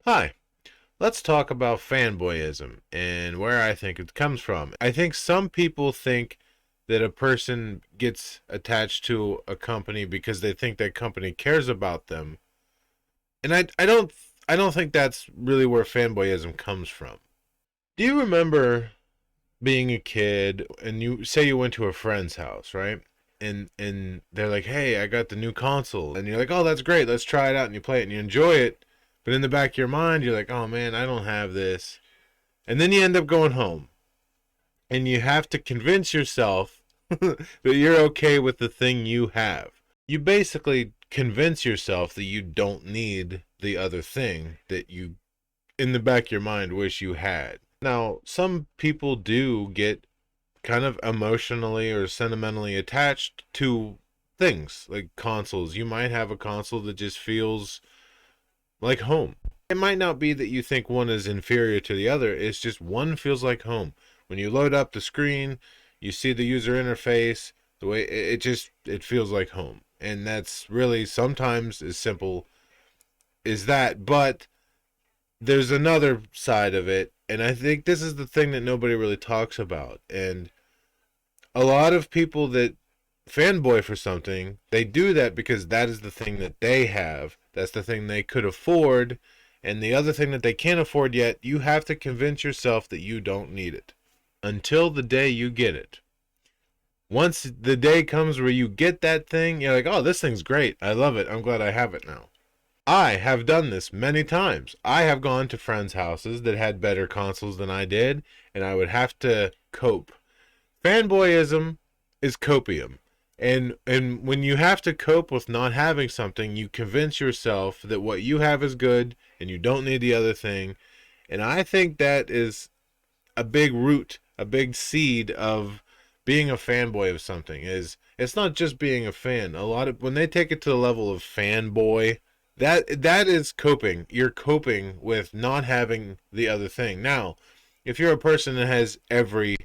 Hi, let's talk about fanboyism and where I think it comes from. I think some people think that a person gets attached to a company because they think that company cares about them. And I don't think that's really where fanboyism comes from. Do you remember being a kid and you say you went to a friend's house, right? And they're like, "Hey, I got the new console." And you're like, "Oh, that's great. Let's try it out." And you play it and you enjoy it. But in the back of your mind, you're like, "Oh man, I don't have this." And then you end up going home and you have to convince yourself that you're okay with the thing you have. You basically convince yourself that you don't need the other thing that you, in the back of your mind, wish you had. Now, some people do get kind of emotionally or sentimentally attached to things like consoles. You might have a console that just feels like home. It might not be that you think one is inferior to the other, it's just one feels like home. When you load up the screen, you see the user interface, the way it feels like home. And that's really sometimes as simple as that, but there's another side of it, and I think this is the thing that nobody really talks about. And a lot of people that fanboy for something, they do that because that is the thing that they have. That's the thing they could afford. And the other thing that they can't afford yet, you have to convince yourself that you don't need it until the day you get it. Once the day comes where you get that thing, you're like, "Oh, this thing's great. I love it. I'm glad I have it now." I have done this many times. I have gone to friends' houses that had better consoles than I did, and I would have to cope. Fanboyism is copium. And when you have to cope with not having something, you convince yourself that what you have is good and you don't need the other thing. And I think that is a big root, a big seed of being a fanboy of something. Is it's not just being a fan. A lot of when they take it to the level of fanboy, that is coping. You're coping with not having the other thing. Now, if you're a person that has everything,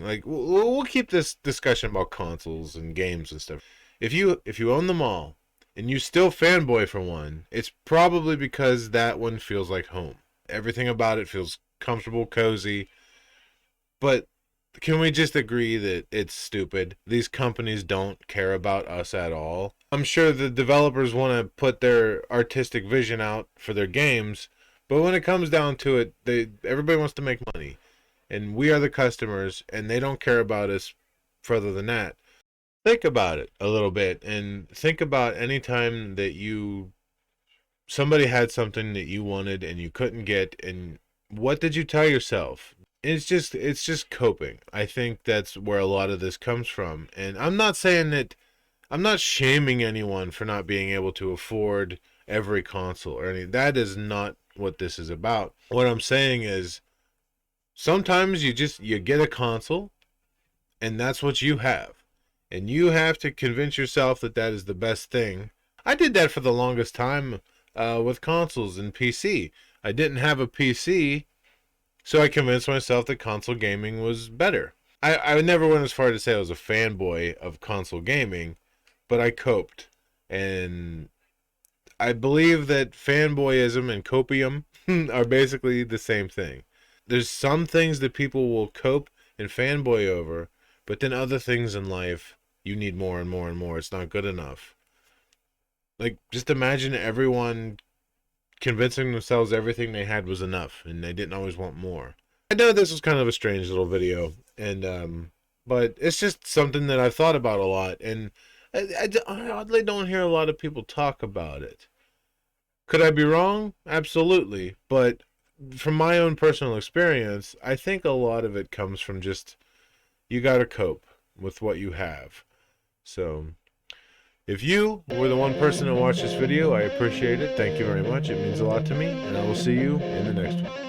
like we'll keep this discussion about consoles and games and stuff. If you own them all and you still fanboy for one, it's probably because that one feels like home. Everything about it feels comfortable, cozy. But can we just agree that it's stupid? These companies don't care about us at all. I'm sure the developers want to put their artistic vision out for their games, but when it comes down to it, everybody wants to make money, and we are the customers, and they don't care about us further than that. Think about it a little bit, and think about any time that somebody had something that you wanted and you couldn't get, and what did you tell yourself? It's just coping. I think that's where a lot of this comes from. And I'm not shaming anyone for not being able to afford every console or any. That is not what this is about. What I'm saying is sometimes you get a console and that's what you have. And you have to convince yourself that that is the best thing. I did that for the longest time with consoles and PC. I didn't have a PC, so I convinced myself that console gaming was better. I never went as far to say I was a fanboy of console gaming, but I coped. And I believe that fanboyism and copium are basically the same thing. There's some things that people will cope and fanboy over, but then other things in life, you need more and more and more. It's not good enough. Like, just imagine everyone convincing themselves everything they had was enough and they didn't always want more. I know this was kind of a strange little video, and but it's just something that I've thought about a lot, and I oddly don't hear a lot of people talk about it. Could I be wrong? Absolutely, but from my own personal experience, I think a lot of it comes from just you got to cope with what you have. So, if you were the one person to watch this video, I appreciate it. Thank you very much. It means a lot to me, and I will see you in the next one.